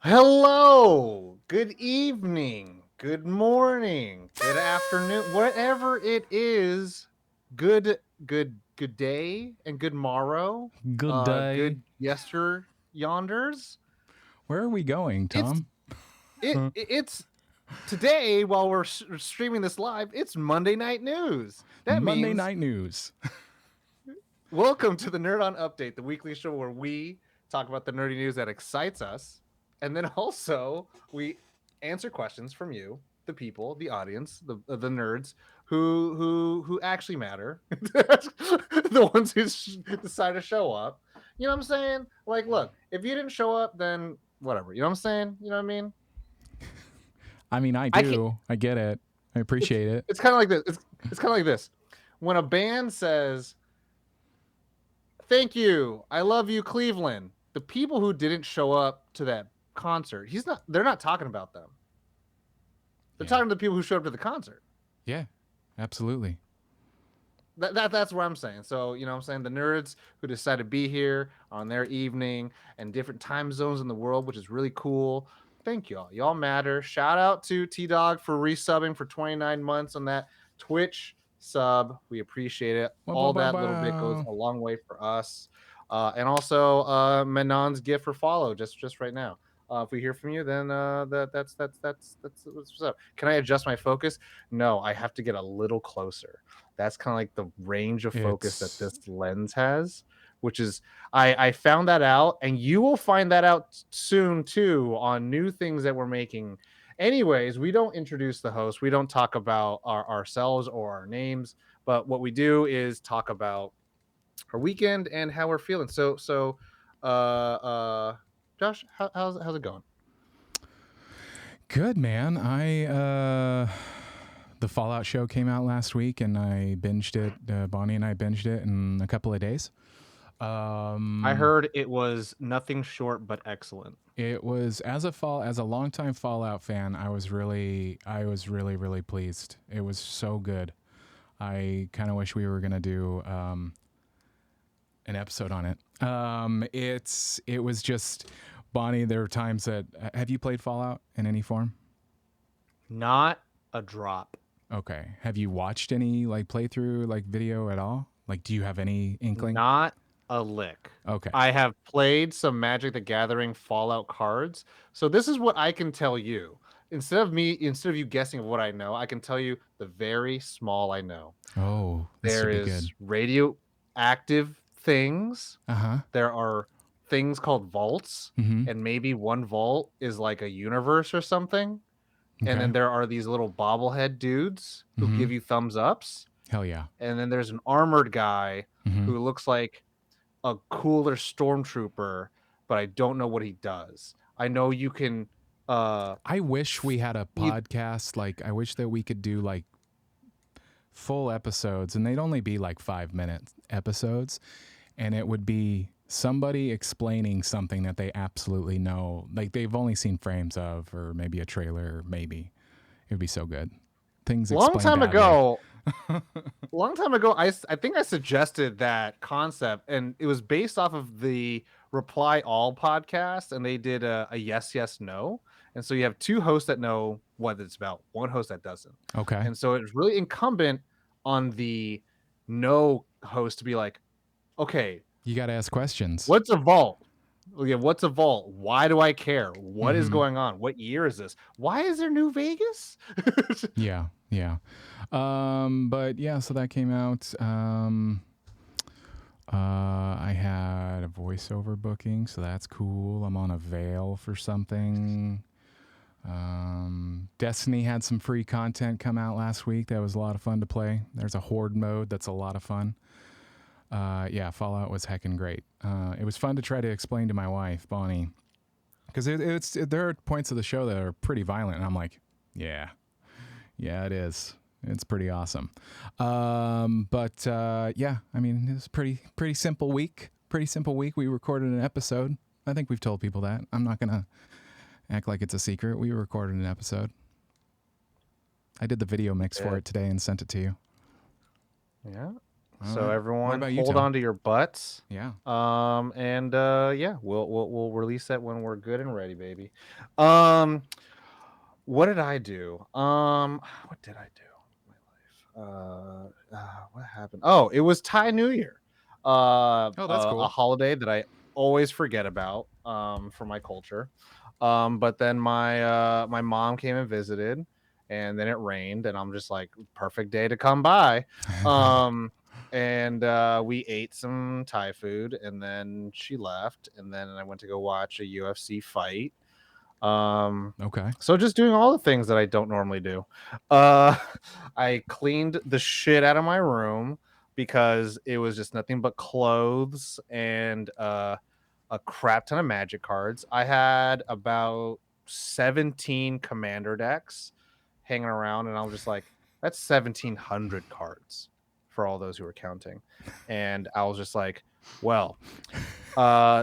Hello, good evening, good morning, good afternoon, whatever it is. Good day and good morrow. Good day. Good yester yonders. Where are we going, It's Tom? it's today while we're streaming this live. It's Monday Night News. That Monday means Night News. welcome to the Nerd On Update, the weekly show where we talk about the nerdy news that excites us, and then also we answer questions from you, the people, the audience, the nerds who actually matter, the ones who decide to show up. You know what I'm saying? Like, look, if you didn't show up, then whatever. You know what I'm saying? You know what I mean? I mean, I I can't. do. I get it. I appreciate it. It's kind of like this. It's kind of like this. When a band says, "Thank you, I love you, Cleveland," the people who didn't show up to that concert, they're not talking about them. They're talking to the people who showed up to the concert. Yeah, absolutely. That's what I'm saying. So, you know what I'm saying? The nerds who decide to be here on their evening and different time zones in the world, which is really cool. Thank y'all. Y'all matter. Shout out to T Dog for resubbing for 29 months on that Twitch sub. We appreciate it. Wow, wow, All wow, that little bit goes wow. a long way for us. And also Menon's gift for follow just right now. If we hear from you, then that's what's up. Can I adjust my focus? No, I have to get a little closer. That's kind of like the range of focus that It's this lens has, which is I found that out, and you will find that out soon too on new things that we're making. Anyways, we don't introduce the host. We don't talk about ourselves or our names, but what we do is talk about our weekend and how we're feeling. Josh, how's it going? good, man. The Fallout show came out last week, and I binged it. Bonnie and I binged it in a couple of days. I heard it was nothing short but excellent. It was as a longtime Fallout fan, I was really really pleased. It was so good. I kind of wish we were gonna do an episode on it. It was just Bonnie. There were times that have you played Fallout in any form? Not a drop. Okay. Have you watched any like playthrough like video at all? Like, do you have any inkling? Not a lick. Okay. I have played some Magic the Gathering Fallout cards. So this is what I can tell you. Instead of you guessing what I know, I can tell you the very small I know. Oh, this There should be is good. radioactive things. Uh huh. There are things called vaults, Mm-hmm. and maybe one vault is like a universe or something. And Okay. then there are these little bobblehead dudes who Mm-hmm. give you thumbs ups. Hell yeah. And then there's an armored guy Mm-hmm. who looks like a cooler stormtrooper, but I don't know what he does. I know you can I wish we had a you, podcast. Like, I wish that we could do like full episodes, and they'd only be like 5 minute episodes, and it would be somebody explaining something that they absolutely know, like they've only seen frames of, or maybe a trailer, maybe. It would be so good. Things long explained time badly. ago, I think I suggested that concept, and it was based off of the Reply All podcast, and they did a yes yes no, and so you have two hosts that know what it's about, one host that doesn't, Okay. and so it's really incumbent on the no host to be like, okay, You got to ask questions. what's a vault? Yeah, what's a vault? Why do I care? What is Mm-hmm. going on? What year is this? Why is there New Vegas? Yeah. Yeah. But yeah, so that came out. I had a voiceover booking, so that's cool. I'm on a veil for something. Destiny had some free content come out last week. That was a lot of fun to play. There's a horde mode that's a lot of fun. Yeah, Fallout was heckin' great. It was fun to try to explain to my wife, Bonnie, because there are points of the show that are pretty violent, and I'm like, yeah, it is. It's pretty awesome. But yeah, I mean, it was a pretty simple week. Pretty simple week. We recorded an episode. I think we've told people that. I'm not gonna act like it's a secret. We recorded an episode. I did the video mix for it today and sent it to you. Yeah. All So right. What everyone, about you, hold Tom? on to your butts. Yeah. And yeah, we'll release that when we're good and ready, baby. Um, what did I do? What did I do in my life? What happened? Oh, it was Thai New Year. Oh, that's A cool. holiday that I always forget about for my culture. But then my mom came and visited, and then it rained, and I'm just like, perfect day to come by. Um, and we ate some Thai food, and then she left, and then I went to go watch a UFC fight. Um, Okay. so just doing all the things that I don't normally do. Uh, I cleaned the shit out of my room because it was just nothing but clothes and a crap ton of magic cards. I had about 17 commander decks hanging around, and I was just like, that's 1700 cards for all those who are counting. And I was just like, well,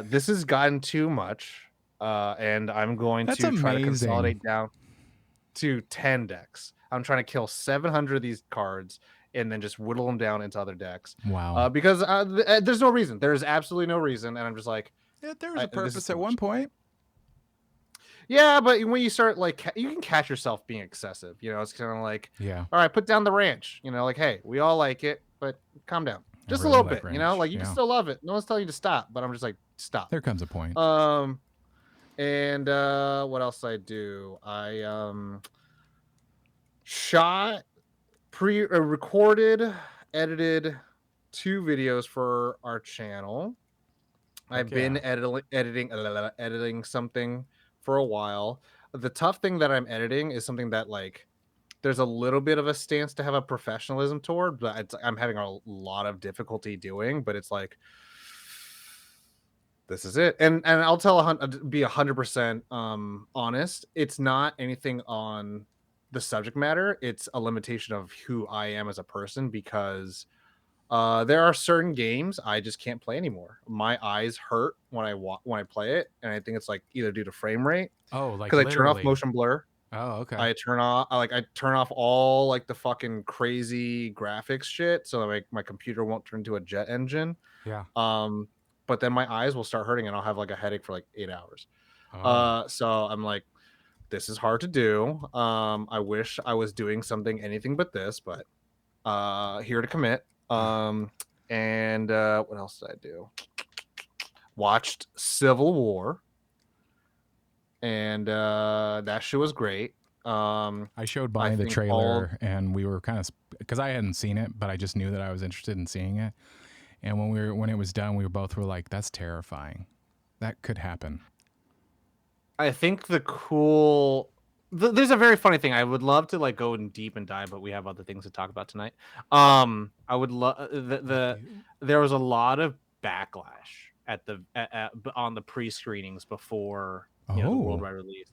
this has gotten too much. And I'm going That's to try to amazing. consolidate down to 10 decks. I'm trying to kill 700 of these cards and then just whittle them down into other decks. Wow. Because there's no reason. There's absolutely no reason. And I'm just like, Yeah, there was a this is purpose too at one much. point. Yeah, but when you start like, you can catch yourself being excessive. You know, it's kind of like, Yeah. all right, put down the ranch. You know, like, hey, we all like it, but calm down I just a really little like bit. You know, ranch. like you can Yeah. still love it. No one's telling you to stop, but I'm just like, stop. There comes a point. Um, and what else I do? I shot recorded, edited 2 videos for our channel. I've Heck been yeah. editing something for a while. The tough thing that I'm editing is something that like there's a little bit of a stance to have a professionalism toward, but I'm having a lot of difficulty doing. But it's like this is it, and I'll be 100% honest. It's not anything on the subject matter. It's a limitation of who I am as a person because there are certain games I just can't play anymore. My eyes hurt when I play it, and I think it's like either due to frame rate Oh, like because I turn off literally. motion blur. Oh, okay. I turn off all like the fucking crazy graphics shit, so like my computer won't turn into a jet engine. Yeah. Um, but then my eyes will start hurting, and I'll have like a headache for like 8 hours. Oh. So I'm like, this is hard to do. I wish I was doing something anything but this, but here to commit. And what else did I do? Watched Civil War, and that shit was great. I showed I Bonnie the think all trailer, and we were kind of because I hadn't seen it, but I just knew that I was interested in seeing it. And when it was done, we were like, "That's terrifying. That could happen." I think there's a very funny thing. I would love to like go in deep and dive, but we have other things to talk about tonight. I would love We do. there was a lot of backlash on the pre-screenings before the Oh, worldwide release.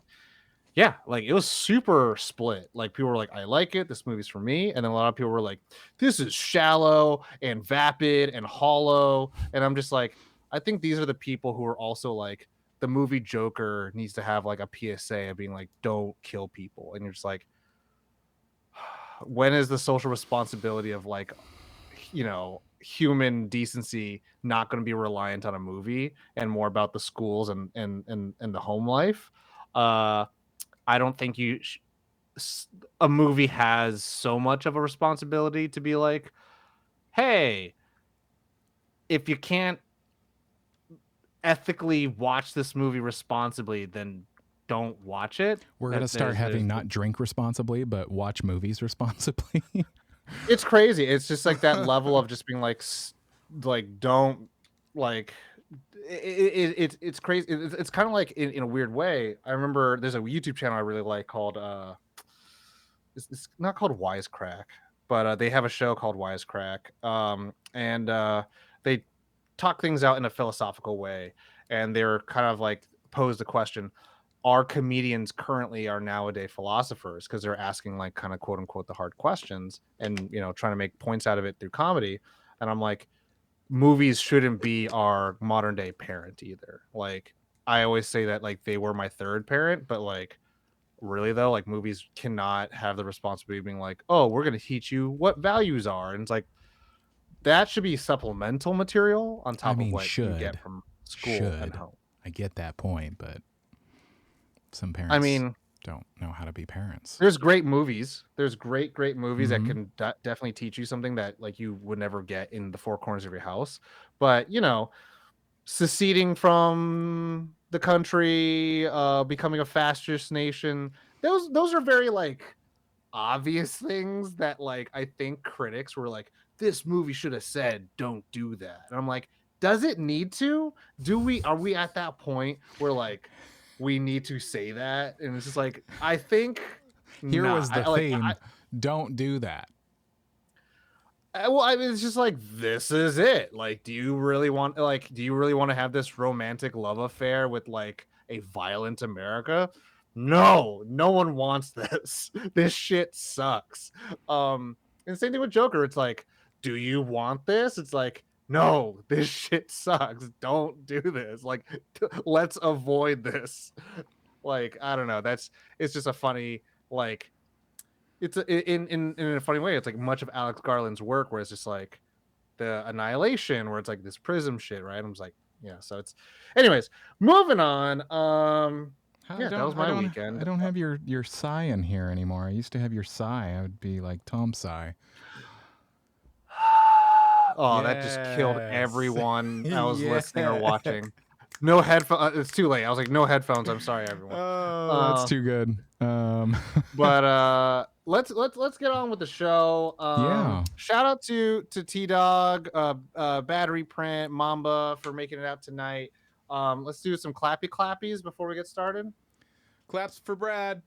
Yeah, like it was super split. Like people were like, "I like it. This movie's for me," and then a lot of people were like, "This is shallow and vapid and hollow." And I'm just like, I think these are the people who are also like, the movie Joker needs to have like a PSA of being like, "Don't kill people," and you're just like, when is the social responsibility of like, human decency not going to be reliant on a movie and more about the schools and the home life? I don't think a movie has so much of a responsibility to be like, hey, if you can't ethically watch this movie responsibly, then don't watch it. we're gonna That start there's having not drink responsibly, but watch movies responsibly. It's crazy. It's just like that level of just being like, like don't like. It's crazy. It's kind of like in a weird way. I remember there's a YouTube channel I really like called it's not called Wisecrack, but they have a show called Wisecrack. And they talk things out in a philosophical way, and they're kind of like pose the question: are comedians currently are nowadays philosophers? Because they're asking like kind of quote unquote the hard questions, and trying to make points out of it through comedy. And I'm like, movies shouldn't be our modern day parent either. Like I always say that like they were my third parent, but like really though, like movies cannot have the responsibility of being like, oh, we're going to teach you what values are. And it's like, that should be supplemental material on I top of mean, what you get from school and should. home. I get that point, but some I parents mean, don't know how to be parents. there's great movies. There's great movies that Mm-hmm. can definitely teach you something that like you would never get in the four corners of your house. But you know, seceding from the country, becoming a fascist nation, those are very like obvious things that like I think critics were like, this movie should have said don't do that. And I'm like, does it need to? Are we at that point where like we need to say that? And it's just like I think Here not. was the theme. Don't do that. Well, I mean, it's just like this is it. Like, do you really want to have this romantic love affair with like a violent America? No, no one wants this. This shit sucks. And same thing with Joker. It's like, do you want this? It's like, no, this shit sucks. Don't do this. Like, let's avoid this. Like, I don't know. It's just a funny like it's in a funny way. It's like much of Alex Garland's work, where it's just like the Annihilation, where it's like this prism shit, right? I'm just like, yeah. So it's, anyways, moving on. I Yeah, that don't. was my weekend. I don't have your sigh in here anymore. I used to have your sigh. I would be like Tom Sigh. Oh, that just killed Yes. everyone I was Yeah. listening or watching. No headphones. It's too late. I was like, no headphones. I'm sorry, everyone. Oh, that's too good. But let's get on with the show. Yeah. Shout out to T Dog, Battery Print, Mamba for making it out tonight. Let's do some clappy clappies before we get started. Claps for Brad.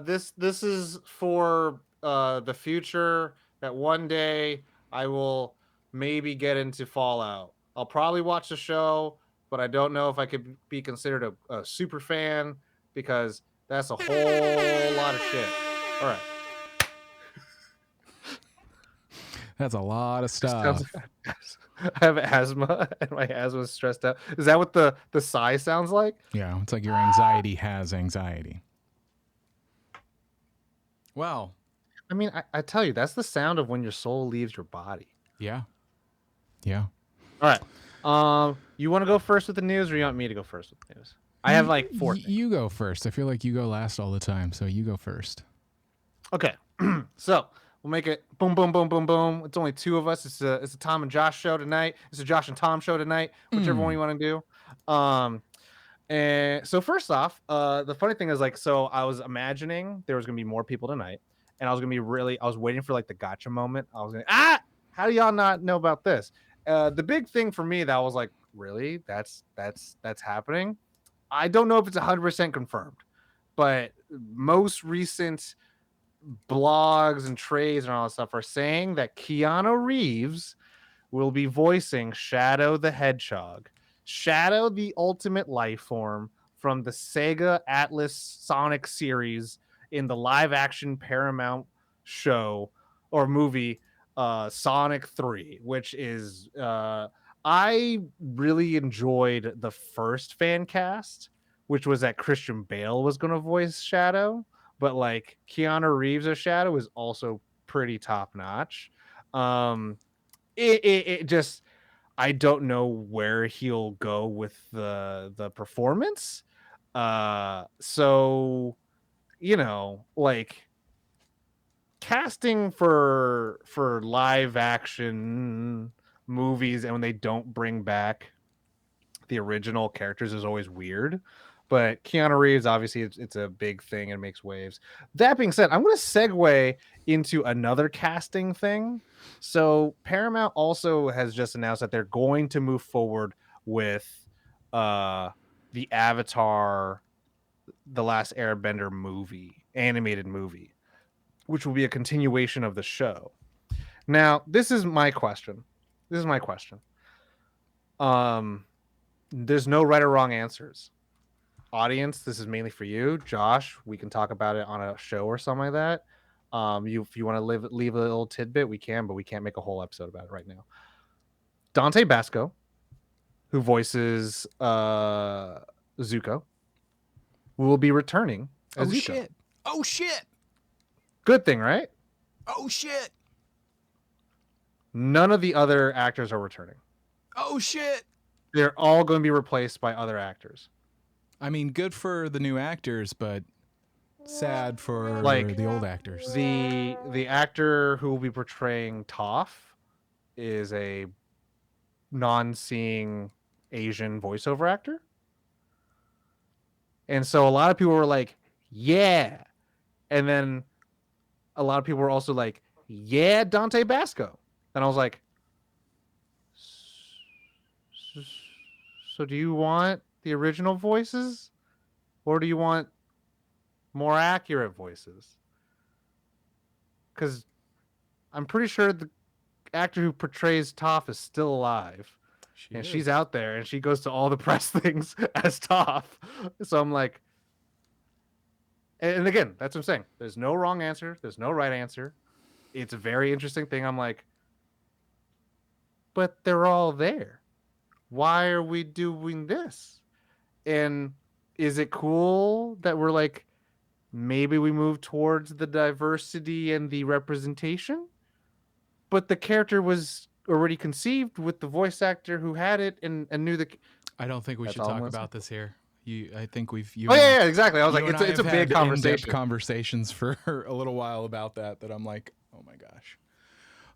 This is for the future, that one day I will maybe get into Fallout. I'll probably watch the show, but I don't know if I could be considered a super fan, because that's a whole lot of shit. All right. That's a lot of Sounds stuff. like I have asthma and my asthma is stressed out. Is that what the sigh sounds like? Yeah, it's like your anxiety has anxiety. Well, I mean, I tell you, that's the sound of when your soul leaves your body. yeah. Yeah. All right. You want to go first with the news, or you want me to go first with the news? I have like four things. You go first. I feel like you go last all the time, so you go first. Okay. So we'll make it boom, boom, boom, boom, boom. It's only two of us. It's a Tom and Josh show tonight. It's a Josh and Tom show tonight, whichever one you want to do. And so first off, the funny thing is, like, so I was imagining there was gonna be more people tonight, and I was waiting for like the gotcha moment. I was gonna, how do y'all not know about this? The big thing for me that was like, really, that's happening. I don't know if it's 100% confirmed, but most recent blogs and trades and all that stuff are saying that Keanu Reeves will be voicing Shadow the Hedgehog. Shadow, the ultimate life form from the Sega Atlas Sonic series in the live action Paramount show or movie Sonic 3, which is I really enjoyed the first fan cast, which was that Christian Bale was going to voice Shadow, but like Keanu Reeves as Shadow is also pretty top notch. It just, I don't know where he'll go with the performance. So you know, like, casting for live action movies, and when they don't bring back the original characters, is always weird. But Keanu Reeves, obviously, it's a big thing and makes waves. That being said, I'm going to segue into another casting thing. So Paramount also has just announced that they're going to move forward with the Avatar, The Last Airbender movie, animated movie, which will be a continuation of the show. Now, this is my question. There's no right or wrong answers. Audience, this is mainly for you. Josh, we can talk about it on a show or something like that. If you want to leave a little tidbit, we can, but we can't make a whole episode about it right now. Dante Basco, who voices Zuko, will be returning as Zuko. Shit. Oh shit. Good thing, right? Oh shit. None of the other actors are returning. Oh shit! They're all going to be replaced by other actors. I mean, good for the new actors, but sad for Like the old actors. the actor who will be portraying Toph is a non-seeing Asian voiceover actor. And so a lot of people were like, yeah. And then a lot of people were also like, yeah, Dante Basco. And I was like, so do you want the original voices or do you want more accurate voices? Because I'm pretty sure the actor who portrays Toph is still alive. And she's out there and she goes to all the press things as Toph. So I'm like, and again, that's what I'm saying. There's no wrong answer. There's no right answer. It's a very interesting thing. I'm like, but they're all there. Why are we doing this? And is it cool that we're like, maybe we move towards the diversity and the representation? But the character was already conceived with the voice actor who had it and knew the. I don't think we should talk about this here. I think you. Oh yeah, exactly. I was like, it's a big conversation. In-depth conversations for a little while about that. That I'm like, oh my gosh.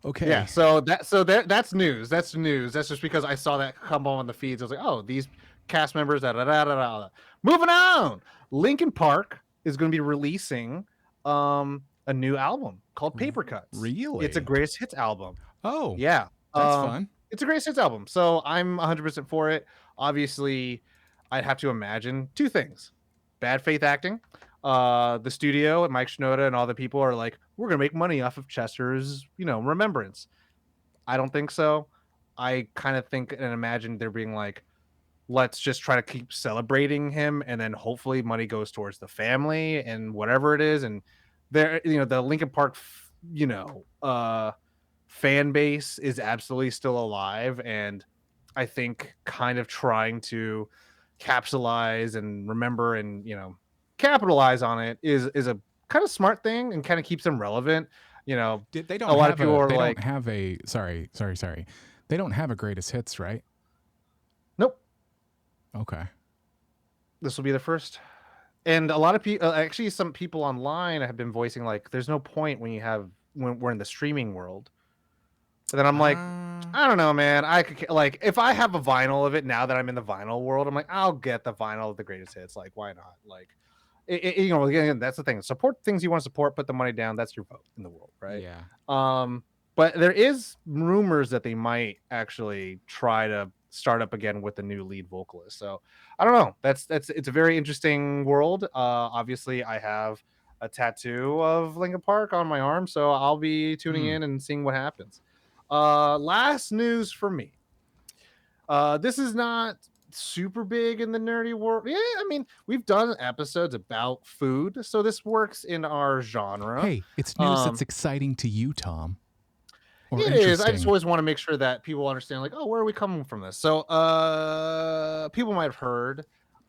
Okay. Yeah. So that's news. That's news. That's just because I saw that come on the feeds. I was like, oh, these cast members. Da, da, da, da, da. Moving on. Linkin Park is going to be releasing a new album called Paper Cuts. Really? It's a greatest hits album. Oh. Yeah. That's fun. It's a greatest hits album. So I'm 100% for it. Obviously, I'd have to imagine two things: bad faith acting. The studio and Mike Shinoda and all the people are like, we're gonna make money off of Chester's, remembrance. I don't think so. I kind of think and imagine there being like, let's just try to keep celebrating him, and then hopefully money goes towards the family and whatever it is. And there, the Linkin Park, fan base is absolutely still alive, and I think kind of trying to capitalize and remember and capitalize on it is a kind of smart thing and kind of keeps them relevant. They don't a lot have of people are they like, don't have a sorry. They don't have a greatest hits, right? nope, Okay. this will be the first. And a lot of people, actually, some people online have been voicing like, there's no point when we're in the streaming world. But then I'm like, I don't know, man. I could like if I have a vinyl of it now that I'm in the vinyl world, I'm like, I'll get the vinyl of the greatest hits. Like, why not? Like, again, that's the thing. Support things you want to support. Put the money down. That's your vote in the world, right? Yeah. But there is rumors that they might actually try to start up again with the new lead vocalist. So I don't know. It's a very interesting world. Obviously, I have a tattoo of Linkin Park on my arm, so I'll be tuning in and seeing what happens. Last news for me. This is not super big in the nerdy world. Yeah, I mean, we've done episodes about food, so this works in our genre. Hey, it's news that's exciting to you, Tom. It is. I just always want to make sure that people understand, like, oh, where are we coming from this? So, people might have heard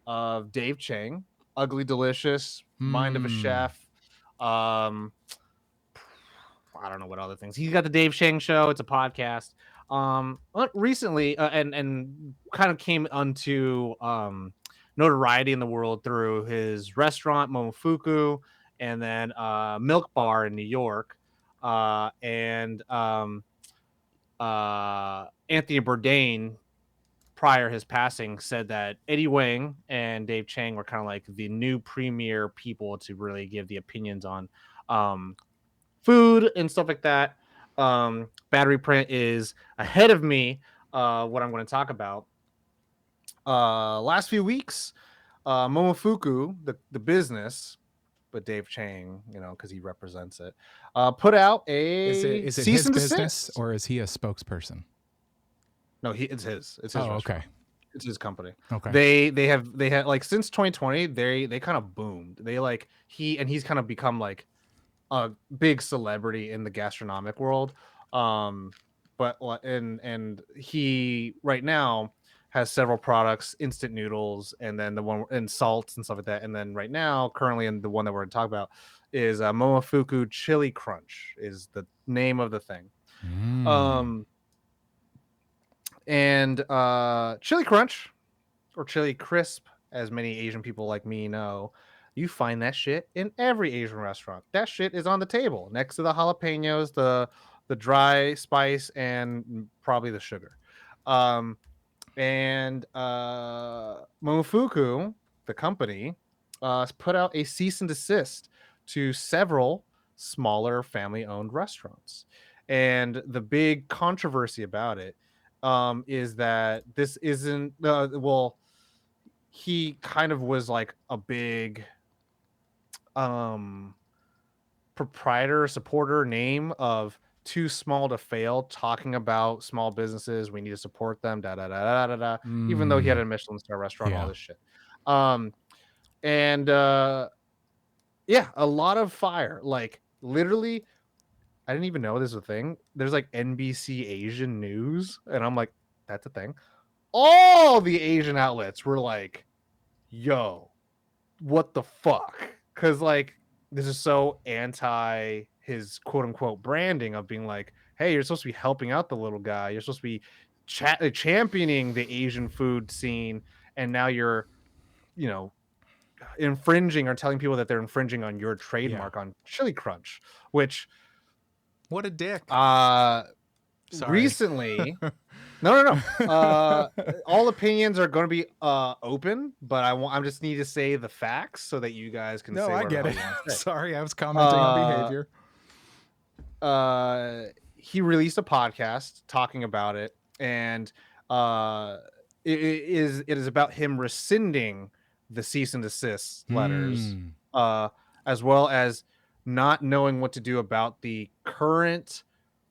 of Dave Chang, Ugly Delicious, Mind of a Chef. I don't know what other things. He's got the Dave Chang Show. It's a podcast. Recently, and kind of came onto notoriety in the world through his restaurant Momofuku, and then Milk Bar in New York, and Anthony Bourdain, prior his passing, said that Eddie Wang and Dave Chang were kind of like the new premier people to really give the opinions on food and stuff like that. Battery Print is ahead of me. What I'm going to talk about. Last few weeks, Momofuku, the business, but Dave Chang, because he represents it, put out a is it cease his and business desist. or is he a spokesperson? No, it's his. It's his. Oh, restaurant. okay. It's his company. Okay. They have like since 2020, they kind of boomed. They like he's kind of become like a big celebrity in the gastronomic world. But and he right now has several products, instant noodles, and then the one and salts and stuff like that. And then right now, currently, in the one that we're going to talk about is Momofuku Chili Crunch is the name of the thing. Um, and chili crunch or chili crisp, as many Asian people like me know, you find that shit in every Asian restaurant. That shit is on the table next to the jalapenos, the dry spice, and probably the sugar. Um, and Momofuku, the company, put out a cease and desist to several smaller family-owned restaurants. And the big controversy about it is that this isn't well. He kind of was like a big um proprietor supporter name of too small to fail, talking about small businesses, we need to support them, da da da da da da, even though he had a Michelin star restaurant, all Yeah. this shit. um and yeah, a lot of fire, like literally. I didn't even know this was a thing. There's like NBC Asian News, and I'm like, that's a thing. All the Asian outlets were like, yo, what the fuck? Because like this is so anti his quote unquote branding of being like, hey, you're supposed to be helping out the little guy. You're supposed to be championing the Asian food scene, and now you're, you know, infringing or telling people that they're infringing on your Yeah. trademark on Chili Crunch, which What a dick. uh Sorry. recently. No. All opinions are going to be open, but I just need to say the facts so that you guys can No, say I whatever the get hell it. you want to say. Sorry, I was commenting on Uh, behavior. he released a podcast talking about it, and uh, it is about him rescinding the cease and desist letters, Mm. uh, as well as not knowing what to do about the current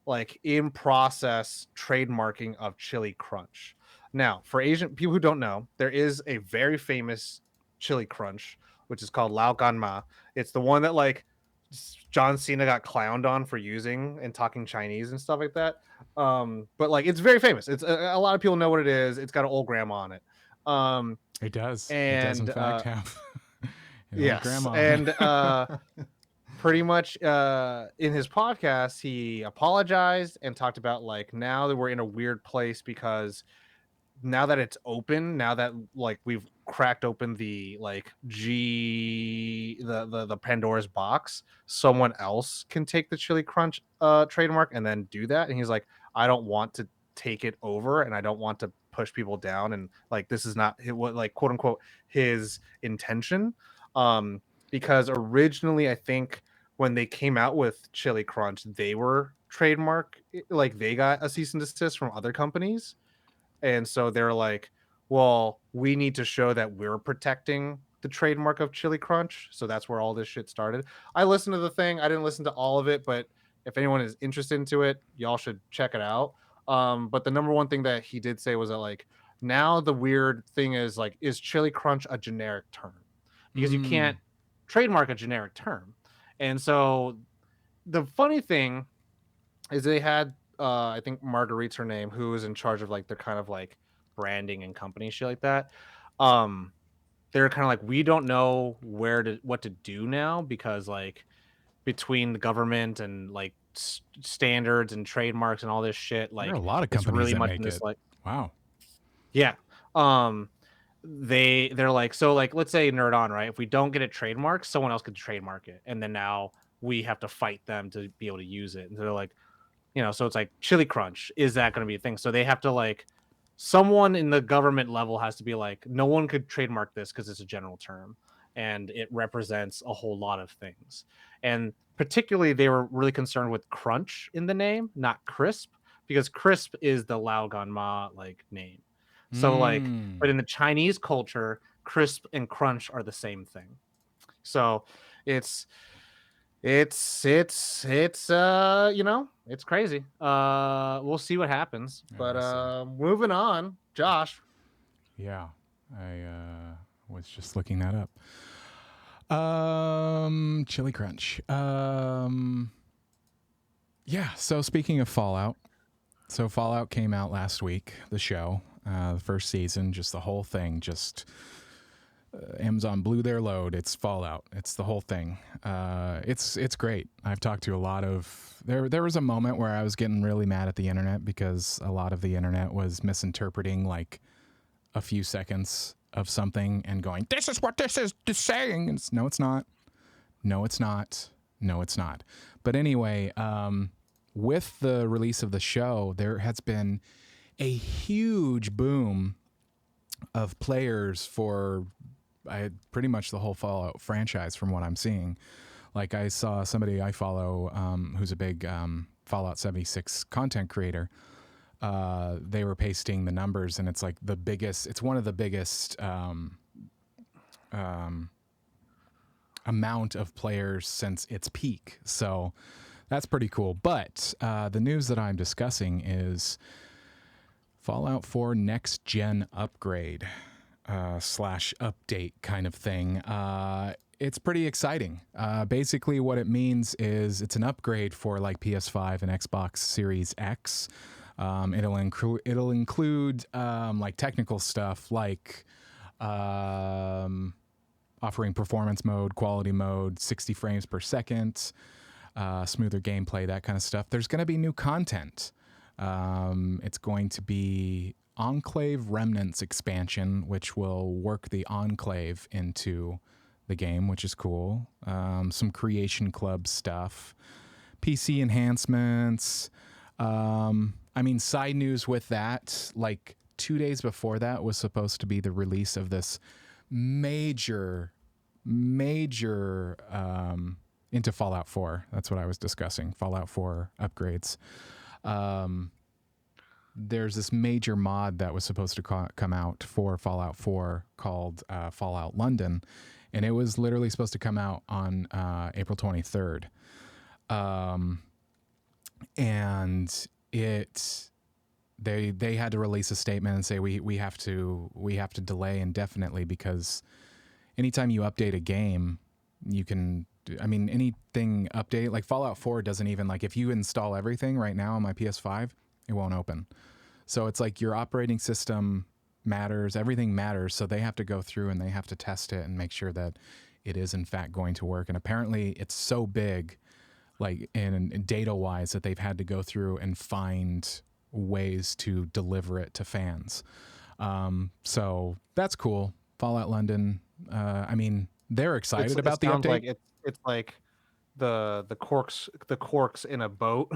like in process trademarking of Chili Crunch. Now, for Asian people who don't know, there is a very famous Chili Crunch, which is called Lao Gan Ma. It's the one that like John Cena got clowned on for using and talking Chinese and stuff like that. But like it's very famous. It's a lot of people know what it is. It's got an old grandma on it. Um, It does. It does, in and fact, have an old yes, grandma on and it. pretty much in his podcast he apologized and talked about like now that we're in a weird place because now that it's open, now that like we've cracked open the like the Pandora's box, someone else can take the Chili Crunch trademark and then do that. And he's like, I don't want to take it over, and I don't want to push people down, and like this is not what like quote unquote his intention. Um, because originally I think when they came out with Chili Crunch, they were trademark like they got a cease and desist from other companies, and so they're like, well, we need to show that we're protecting the trademark of Chili Crunch. So that's where all this shit started. I listened to the thing. I didn't listen to all of it, but if anyone is interested into it, y'all should check it out. But the number one thing that he did say was that like now the weird thing is like, is Chili Crunch a generic term? Because you Mm. can't trademark a generic term. And so the funny thing is they had I think Marguerite's her name, who was in charge of like their kind of like branding and company shit like that. Um they're kind of like, we don't know what to do now because like between the government and like standards and trademarks and all this shit, There are a like lot of it's companies really that much in make this it. like Wow. yeah. Um they're like, so like let's say Nerd On, right? If we don't get it trademarked, someone else could trademark it, and then now we have to fight them to be able to use it. And they're like, so it's like Chili Crunch. Is that going to be a thing? So they have to like, someone in the government level has to be like, no one could trademark this because it's a general term and it represents a whole lot of things. And particularly, they were really concerned with crunch in the name, not crisp, because crisp is the Lao Gan Ma like name. So like, but Mm. in the Chinese culture, crisp and crunch are the same thing. So it's it's crazy. We'll see what happens. Yeah, But we'll see. moving on, Josh. Yeah, I was just looking that up. Chili Crunch. Yeah. So speaking of Fallout, so Fallout came out last week. The show, the first season, just the whole thing, just Amazon blew their load. It's Fallout. It's the whole thing. It's great. I've talked to a lot of there was a moment where I was getting really mad at the internet because a lot of the internet was misinterpreting like a few seconds of something and going, "This is what this is saying." And no, it's not. No, it's not. No, it's not. But anyway, with the release of the show, there has been a huge boom of players for pretty much the whole Fallout franchise from what I'm seeing. Like I saw somebody I follow who's a big Fallout 76 content creator. They were pasting the numbers, and it's like the biggest. It's one of the biggest amount of players since its peak. So that's pretty cool. But the news that I'm discussing is Fallout 4 next gen upgrade slash update kind of thing. It's pretty exciting. Basically, what it means is it's an upgrade for like PS5 and Xbox Series X. It'll include like technical stuff like offering performance mode, quality mode, 60 frames per second, smoother gameplay, that kind of stuff. There's going to be new content. It's going to be Enclave Remnants expansion, which will work the Enclave into the game, which is cool. Some Creation Club stuff, PC enhancements. I mean, side news with that, like 2 days before that was supposed to be the release of this major into Fallout 4. That's what I was discussing, Fallout 4 upgrades. There's this major mod that was supposed to come out for Fallout 4 called Fallout London, and it was literally supposed to come out on April 23rd. And they had to release a statement and say we have to delay indefinitely because anytime you update a game, you can. I mean, anything update like Fallout 4 doesn't even like if you install everything right now on my PS5, it won't open. So it's like your operating system matters, everything matters. So they have to go through and they have to test it and make sure that it is in fact going to work. And apparently it's so big, like in data wise, that they've had to go through and find ways to deliver it to fans. So that's cool. Fallout London. I mean, they're excited about the update. Like it's like the corks in a boat.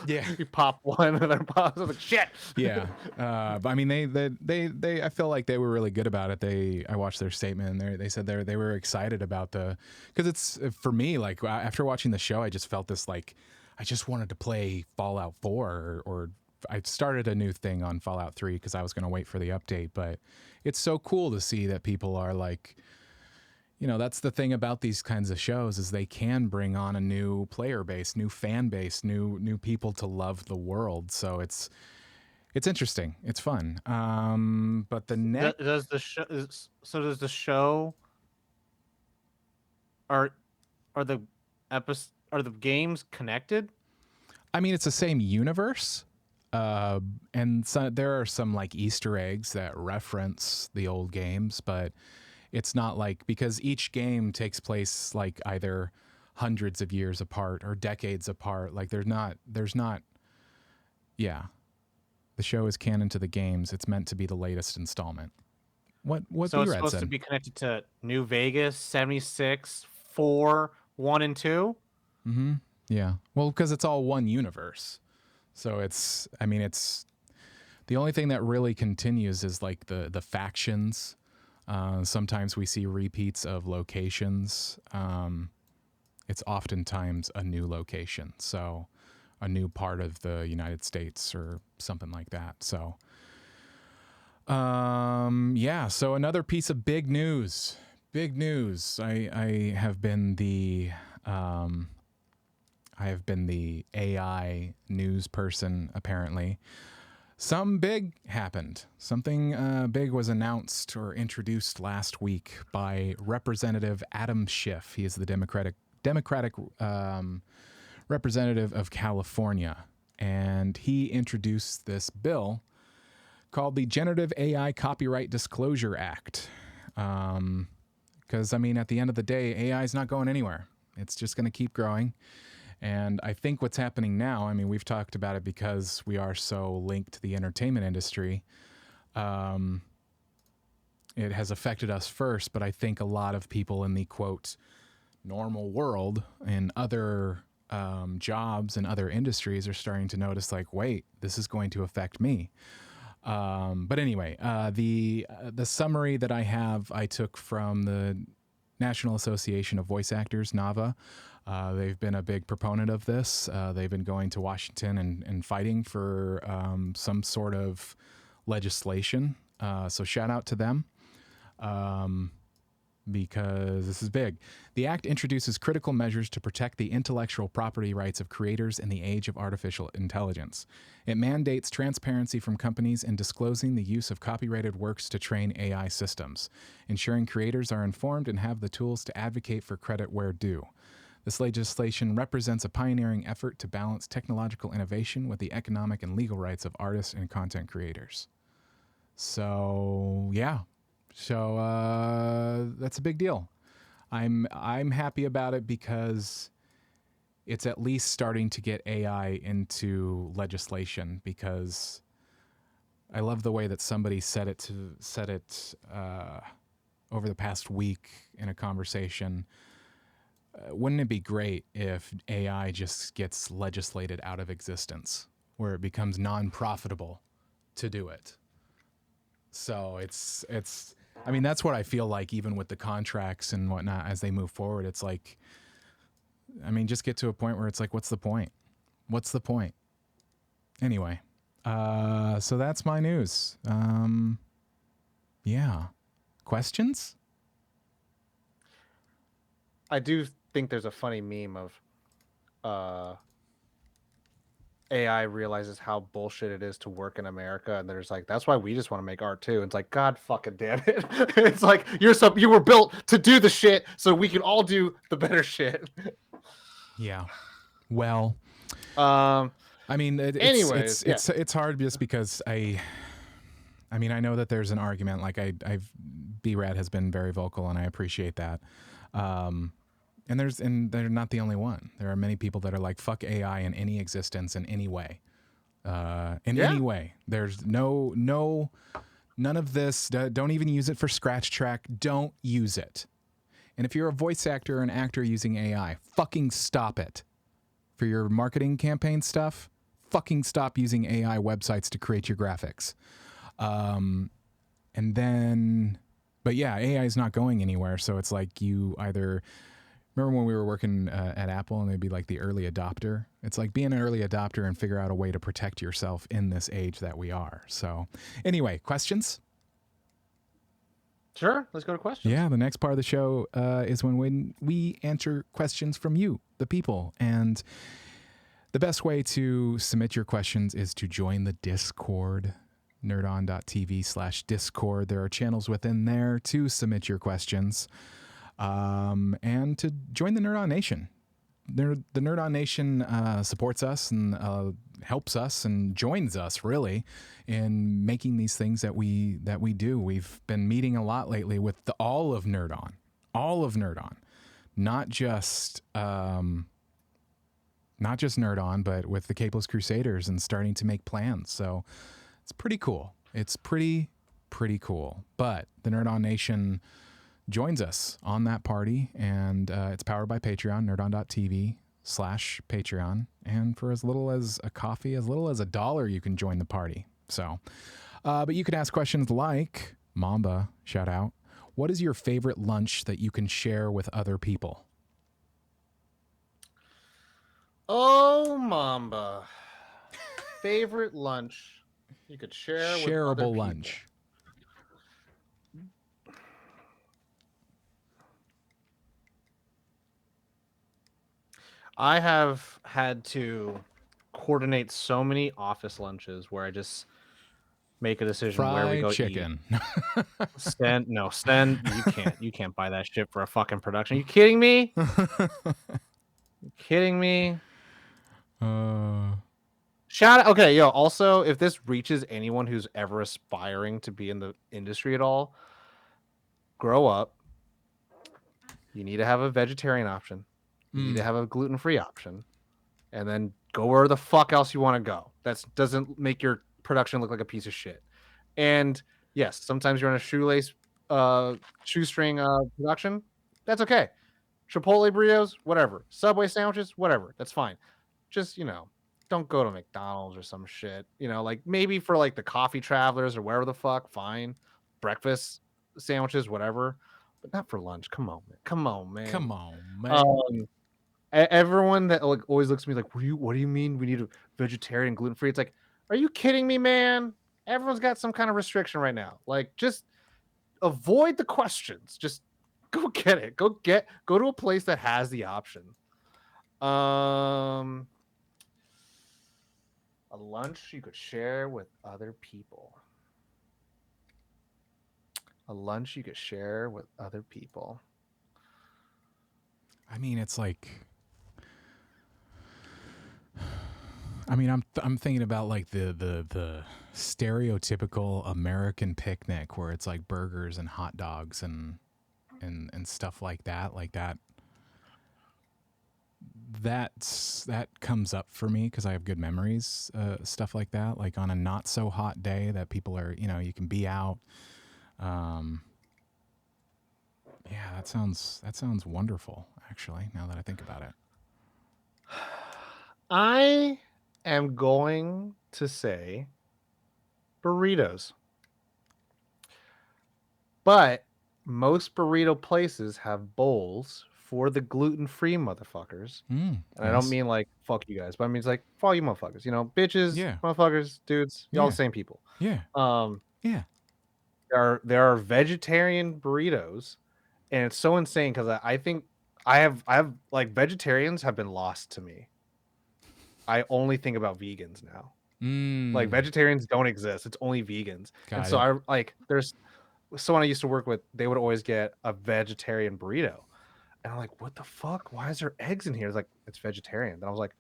Yeah, you pop one and then pop. Like shit. Yeah, but I mean, they I feel like they were really good about it. I watched their statement and they said they were excited about because it's for me like after watching the show, I just felt this like I just wanted to play Fallout 4 or I started a new thing on Fallout 3 because I was going to wait for the update. But it's so cool to see that people are like. You know, that's the thing about these kinds of shows is they can bring on a new player base, new fan base, new people to love the world. So it's interesting. It's fun. But the next does the show are the games connected? I mean, it's the same universe. And so there are some like Easter eggs that reference the old games, but it's not like because each game takes place like either hundreds of years apart or decades apart. Like there's not. Yeah, the show is canon to the games. It's meant to be the latest installment. What so it's B-Rad supposed said. to be connected to New Vegas, 76, 4, 1, and 2? Mm-hmm. Yeah. Well, because it's all one universe. So it's. I mean, it's the only thing that really continues is like the factions. Sometimes we see repeats of locations. It's oftentimes a new location, so a new part of the United States or something like that. So, yeah. So another piece of big news. Big news. I have been the AI news person apparently. Something big happened. Something big was announced or introduced last week by Representative Adam Schiff. He is the Democratic representative of California, and he introduced this bill called the Generative AI Copyright Disclosure Act. Because, I mean, at the end of the day, AI is not going anywhere. It's just going to keep growing. And I think what's happening now, I mean, we've talked about it because we are so linked to the entertainment industry. It has affected us first, but I think a lot of people in the quote normal world and other jobs and other industries are starting to notice, like, wait, this is going to affect me. But anyway, the summary that I have, I took from the National Association of Voice Actors, NAVA. They've been a big proponent of this. They've been going to Washington and fighting for some sort of legislation. So shout out to them. Because this is big. The act introduces critical measures to protect the intellectual property rights of creators in the age of artificial intelligence. It mandates transparency from companies in disclosing the use of copyrighted works to train AI systems, ensuring creators are informed and have the tools to advocate for credit where due. This legislation represents a pioneering effort to balance technological innovation with the economic and legal rights of artists and content creators. So, yeah. So that's a big deal. I'm happy about it because it's at least starting to get AI into legislation. Because I love the way that somebody said it over the past week in a conversation. Wouldn't it be great if AI just gets legislated out of existence, where it becomes non-profitable to do it? So it's I mean, that's what I feel like, even with the contracts and whatnot as they move forward. It's like, I mean, just get to a point where it's like, what's the point? What's the point? Anyway, so that's my news. Yeah. Questions? I do think there's a funny meme of AI realizes how bullshit it is to work in America, and there's like, that's why we just want to make art too. And it's like, God fucking damn it! It's like you were built to do the shit, so we can all do the better shit. Yeah. Well, Um. I mean, Anyways, it's hard just because I mean, I know that there's an argument. Like I've B-Rad has been very vocal, and I appreciate that. And they're not the only one. There are many people that are like, fuck AI in any existence in any way. Any way. There's none of this. Don't even use it for scratch track. Don't use it. And if you're a voice actor or an actor using AI, fucking stop it. For your marketing campaign stuff, fucking stop using AI websites to create your graphics. And then, but yeah, AI is not going anywhere. So it's like you either... Remember when we were working at Apple and they'd be like the early adopter? It's like being an early adopter and figure out a way to protect yourself in this age that we are. So anyway, questions? Sure. Let's go to questions. Yeah, the next part of the show is when we answer questions from you, the people. And the best way to submit your questions is to join the Discord, nerdon.tv/Discord. There are channels within there to submit your questions. And to join the Nerd On Nation. The Nerd On Nation supports us and helps us and joins us, really, in making these things that we do. We've been meeting a lot lately with all of Nerd On, not just Nerd On, but with the Capeless Crusaders, and starting to make plans. So it's pretty cool. It's pretty cool. But the Nerd On Nation joins us on that party, and it's powered by Patreon, nerdon.tv/Patreon. And for as little as a coffee, as little as $1, you can join the party. So, but you can ask questions like, Mamba, shout out, what is your favorite lunch that you can share with other people? Oh, Mamba. Favorite lunch you could share with other people. Shareable lunch. I have had to coordinate so many office lunches where I just make a decision where we go chicken. eat. You can't buy that shit for a fucking production. Are you kidding me? You kidding me? Shout out. Okay, yo, also, if this reaches anyone who's ever aspiring to be in the industry at all, grow up. You need to have a vegetarian option. You need to Mm. have a gluten-free option, and then go where the fuck else you want to go. That doesn't make your production look like a piece of shit. And yes, sometimes you're on a shoestring production. That's okay. Chipotle burritos, whatever. Subway sandwiches, whatever. That's fine. Just, don't go to McDonald's or some shit. Like maybe for like the coffee travelers or wherever the fuck, fine. Breakfast sandwiches, whatever. But not for lunch. Come on, man. Come on, man. Come on, man. Um, everyone that like always looks at me like, what do you mean we need a vegetarian gluten free? It's like, are you kidding me, man? Everyone's got some kind of restriction right now. Like, just avoid the questions. Just go get it. Go to a place that has the option. A lunch you could share with other people. A lunch you could share with other people. I mean, it's like, I mean, I'm thinking about like the stereotypical American picnic where it's like burgers and hot dogs and stuff like that. Like that comes up for me because I have good memories, stuff like that. Like on a not so hot day that people are, you can be out. Yeah, that sounds wonderful. Actually, now that I think about it. I am going to say burritos. But most burrito places have bowls for the gluten-free motherfuckers. And I don't Yes. mean like fuck you guys, but I mean it's like for all you motherfuckers, bitches, Yeah. motherfuckers, dudes, y'all the Yeah. same people. Yeah. Um, Yeah. there are vegetarian burritos, and it's so insane because I think I have like vegetarians have been lost to me. I only think about vegans now. Like vegetarians don't exist. It's only vegans. And Got so it. I like there's someone I used to work with, they would always get a vegetarian burrito. And I'm like, what the fuck? Why is there eggs in here? It's like, it's vegetarian. And I was like,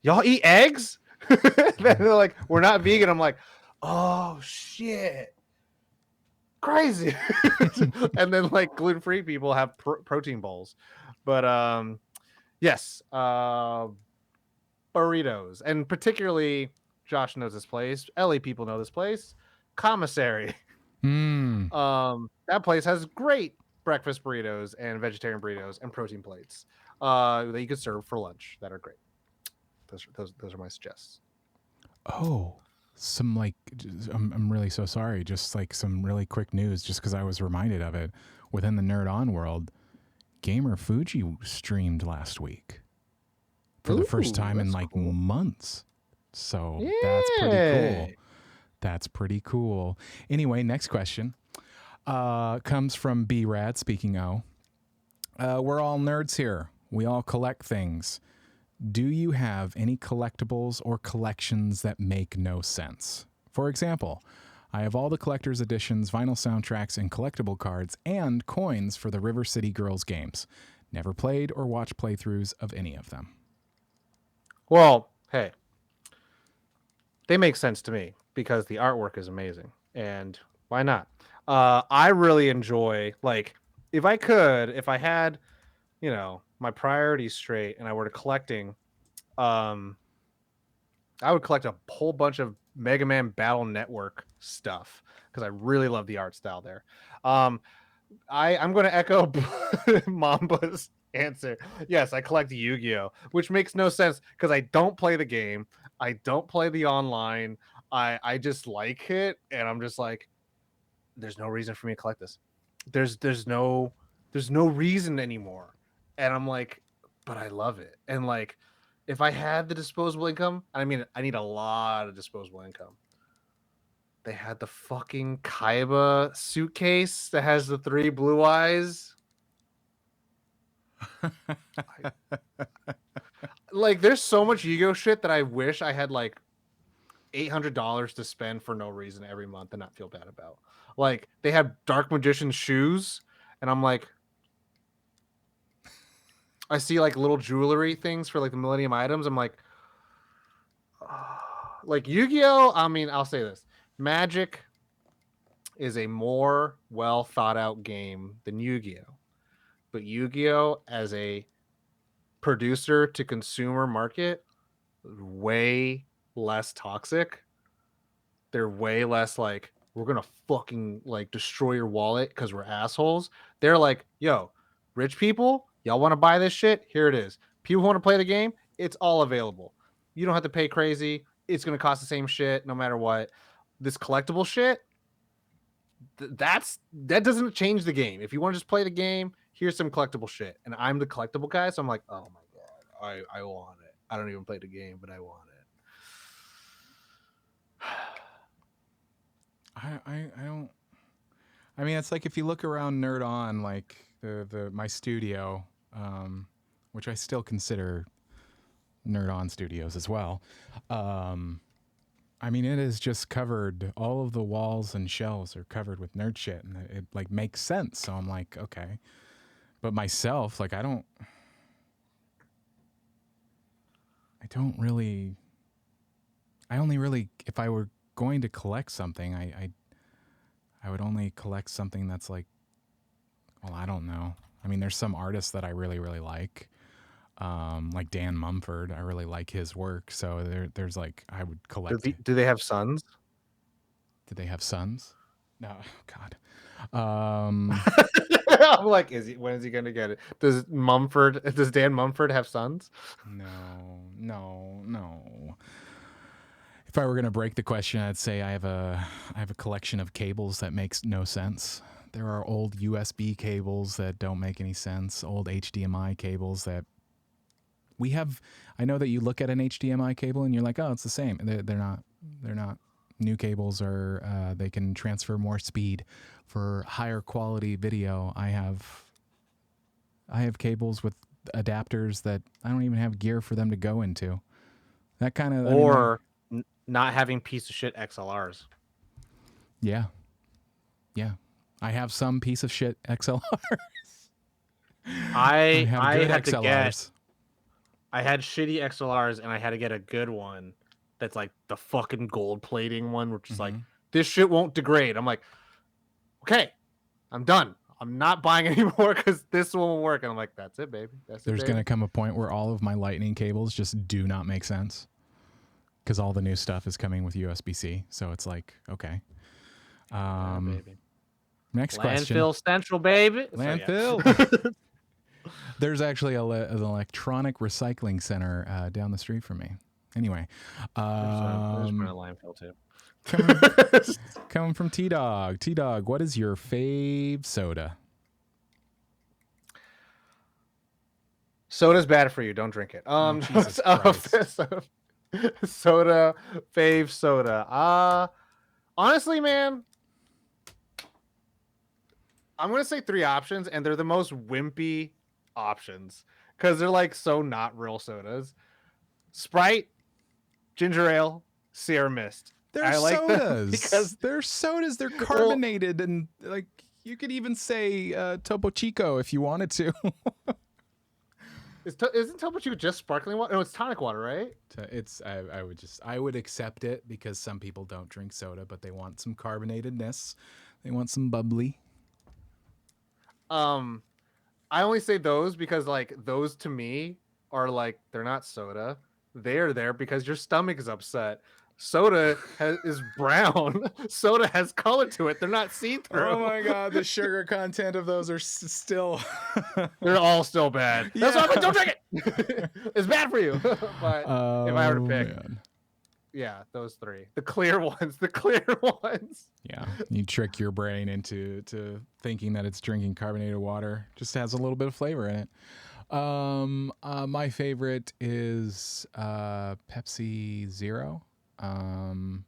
y'all eat eggs? Then they're like, we're not vegan. I'm like, oh shit. Crazy. And then like gluten-free people have protein bowls. But yes, burritos. And particularly Josh knows this place. LA people know this place. Commissary. That place has great breakfast burritos and vegetarian burritos and protein plates that you could serve for lunch that are great. Those are my suggestions. Oh, some like, I'm really so sorry. Just like some really quick news, just because I was reminded of it. Within the Nerd On world, Gamer Fuji streamed last week for the first time in like cool. months. So Yay. that's pretty cool. That's pretty cool. Anyway, next question comes from B-Rad, speaking O. We're all nerds here. We all collect things. Do you have any collectibles or collections that make no sense? For example, I have all the collector's editions, vinyl soundtracks, and collectible cards and coins for the River City Girls games. Never played or watched playthroughs of any of them. Well, hey, they make sense to me because the artwork is amazing. And why not? I really enjoy, like, if I had, my priorities straight and I were to collecting, I would collect a whole bunch of Mega Man Battle Network stuff because I really love the art style there. I'm going to echo Mamba's answer. Yes, I collect Yu-Gi-Oh, which makes no sense because I don't play the game. I don't play the online. I just like it, and I'm just like, there's no reason for me to collect this. There's no reason anymore. And I'm like, but I love it. And like, if I had the disposable income, I mean, I need a lot of disposable income. They had the fucking Kaiba suitcase that has the 3 blue eyes. Like, there's so much Yu-Gi-Oh shit that I wish I had like $800 to spend for no reason every month and not feel bad about. Like, they had Dark Magician shoes, and I'm like, I see like little jewelry things for like the Millennium items. I'm like, like Yu-Gi-Oh. I mean, I'll say this: Magic is a more well thought out game than Yu-Gi-Oh. but Yu-Gi-Oh as a producer to consumer market, way less toxic. They're way less like, we're gonna fucking like destroy your wallet because we're assholes. They're like, yo, rich people, y'all want to buy this shit? Here it is. People want to play the game, it's all available. You don't have to pay crazy. It's gonna cost the same shit no matter what. This collectible shit, that doesn't change the game. If you want to just play the game, here's some collectible shit. And I'm the collectible guy, so I'm like, oh my god, I want it. I don't even play the game, but I want it. I don't. I mean, it's like if you look around Nerd On, like the my studio, which I still consider Nerd On Studios as well. I mean, it is just covered. All of the walls and shelves are covered with nerd shit, and it like makes sense. So I'm like, okay. But myself, like, I don't really. I only really, if I were going to collect something, I would only collect something that's like, well, I don't know. I mean, there's some artists that I really, really like Dan Mumford. I really like his work. So there's like, I would collect. Do they have sons? Did they have sons? No, God. I'm like, when is he gonna get it? Does Dan Mumford have sons? No. If I were gonna break the question, I'd say I have a collection of cables that makes no sense. There are old USB cables that don't make any sense, old HDMI cables that we have. I know that you look at an HDMI cable and you're like, oh, it's the same. They're not. They're not. New cables are they can transfer more speed for higher quality video. I have cables with adapters that I don't even have gear for them to go into. That kind of, or not having piece of shit XLRs. Yeah. I have some piece of shit XLRs. I have good had XLRs. I had shitty XLRs and I had to get a good one that's like the fucking gold plating one, which is like, this shit won't degrade. I'm like, okay, I'm done. I'm not buying anymore because this won't work. And I'm like, that's it, baby. There's going to come a point where all of my lightning cables just do not make sense because all the new stuff is coming with USB-C. So it's like, okay. Baby. Next question. Landfill Central, baby. Landfill. So, yeah. There's actually an electronic recycling center down the street from me. Anyway. There's my landfill too. Coming from T-Dog. T-Dog, what is your fave soda? Soda's bad for you. Don't drink it. Jesus Christ. Soda, fave soda. Honestly, man, I'm going to say 3 options, and they're the most wimpy options because they're like so not real sodas. Sprite, ginger ale, Sierra Mist. They're sodas. Because they're sodas. They're carbonated, and like you could even say Topo Chico if you wanted to. Isn't Topo Chico just sparkling water? No, it's tonic water, right? It's I would accept it because some people don't drink soda, but they want some carbonatedness. They want some bubbly. I only say those because like those to me are like, they're not soda. They're there because your stomach is upset. Soda is brown. Soda has color to it. They're not see-through. Oh my god, the sugar content of those are still they're all still bad. That's why I'm like, don't drink it. It's bad for you. But if I were to pick, yeah, those 3. The clear ones. Yeah, you trick your brain into thinking that it's drinking carbonated water. Just has a little bit of flavor in it. My favorite is Pepsi Zero. And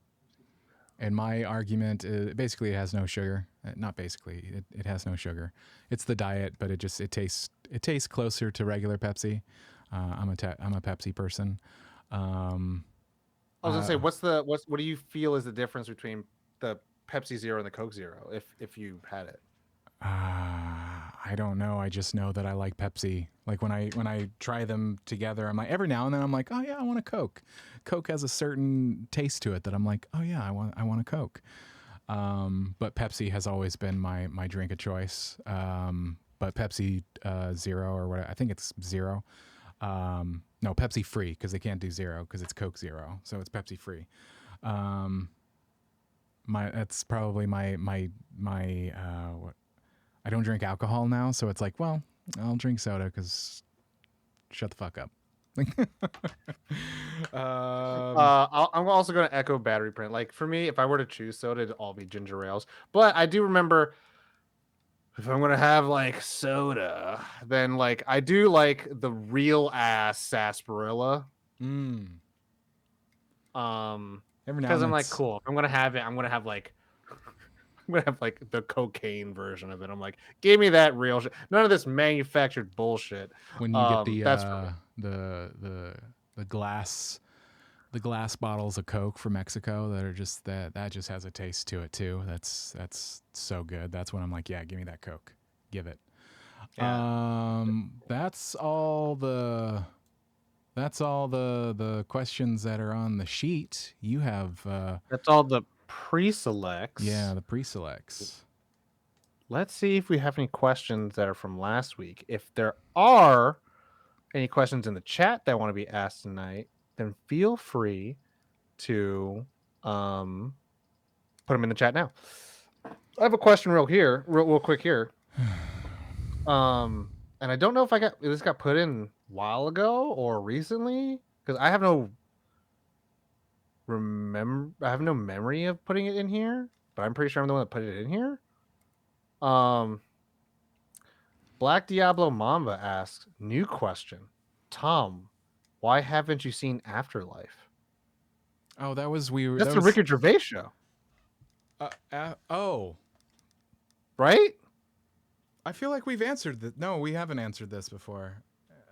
my argument is basically it has no sugar. Not basically, it has no sugar. It's the diet, but it tastes closer to regular Pepsi. I'm a Pepsi person. I was gonna say, what do you feel is the difference between the Pepsi Zero and the Coke Zero, if you had it? I don't know. I just know that I like Pepsi. Like when I try them together, I'm like, every now and then I'm like, oh yeah, I want a Coke. Coke has a certain taste to it that I'm like, oh yeah, I want a Coke. But Pepsi has always been my drink of choice. But but Pepsi Zero or what? I think it's Zero. No, Pepsi Free because they can't do Zero because it's Coke Zero, so it's Pepsi Free. That's probably my what, I don't drink alcohol now, so it's like, well, I'll drink soda because shut the fuck up. I'm also going to echo battery print. Like for me, if I were to choose soda, it'd all be ginger ales. But I do remember if I'm gonna have like soda, then like I do like the real ass sarsaparilla. Every now Because and I'm then like, cool. If I'm gonna have it. I'm gonna have like I'm gonna have like the cocaine version of it. I'm like, give me that real shit. None of this manufactured bullshit. when you get the That's for me. the glass bottles of Coke from Mexico that are just that just has a taste to it too. That's so good. That's when I'm like, yeah, give me that Coke. Give it. Yeah. That's all the questions that are on the sheet. You have That's all the pre-selects. yeah, the pre-selects. Let's see if we have any questions that are from last week. If there are any questions in the chat that want to be asked tonight, then feel free to put them in the chat now. I have a question real quick here. And I don't know if this got put in a while ago or recently because I have no memory of putting it in here, but I'm pretty sure I'm the one that put it in here. Black Diablo Mamba asks, new question. Tom, why haven't you seen Afterlife? Oh, that was That's the Ricky Gervais show. Oh, right? I feel like we've answered that. No, we haven't answered this before.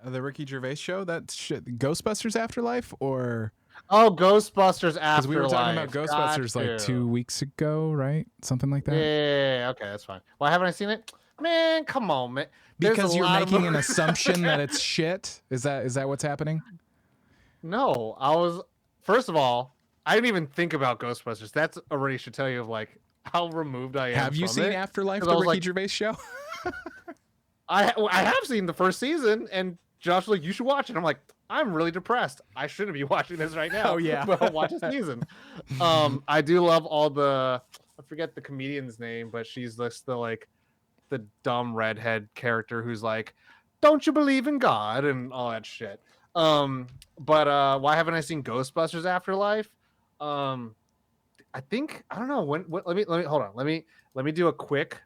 The Ricky Gervais show, that shit, Ghostbusters Afterlife, or Ghostbusters Afterlife. Because we were talking about Ghostbusters like 2 weeks ago, right? Something like that. Yeah, okay, that's fine. Why haven't I seen it? Man, come on, man. Because you're making an assumption that it's shit. Is that what's happening? No, first of all, I didn't even think about Ghostbusters. That's already should tell you of like how removed I am. Have you seen Afterlife, the Ricky Gervais show? I have seen the first season, and Josh was like, you should watch it. I'm like, I'm really depressed. I shouldn't be watching this right now. Oh yeah, but watch the season. I do love all I forget the comedian's name, but she's the dumb redhead character who's like, don't you believe in God and all that shit. But why haven't I seen Ghostbusters Afterlife? I think I don't know when. Let me hold on. Let me do a quick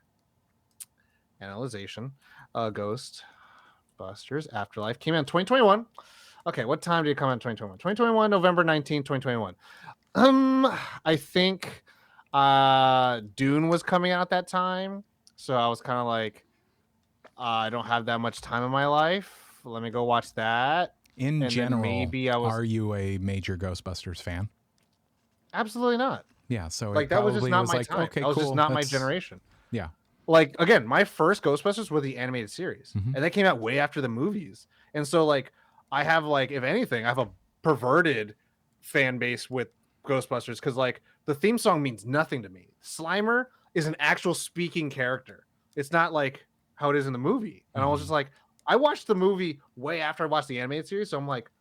analyzation. Ghostbusters Afterlife came out in 2021. Okay, what time did it come out in 2021? 2021, November 19, 2021. I think Dune was coming out at that time. So I was kind of like, I don't have that much time in my life. Let me go watch that. In general, are you a major Ghostbusters fan? Absolutely not. Yeah, so like that was just not my time. Okay, that was cool. just not my generation. Yeah. Like again, my first Ghostbusters were the animated series, and they came out way after the movies. And so like I have like, if anything, I have a perverted fan base with Ghostbusters because like the theme song means nothing to me. Slimer is an actual speaking character. It's not like how it is in the movie. And I was just like, I watched the movie way after I watched the animated series, so I'm like,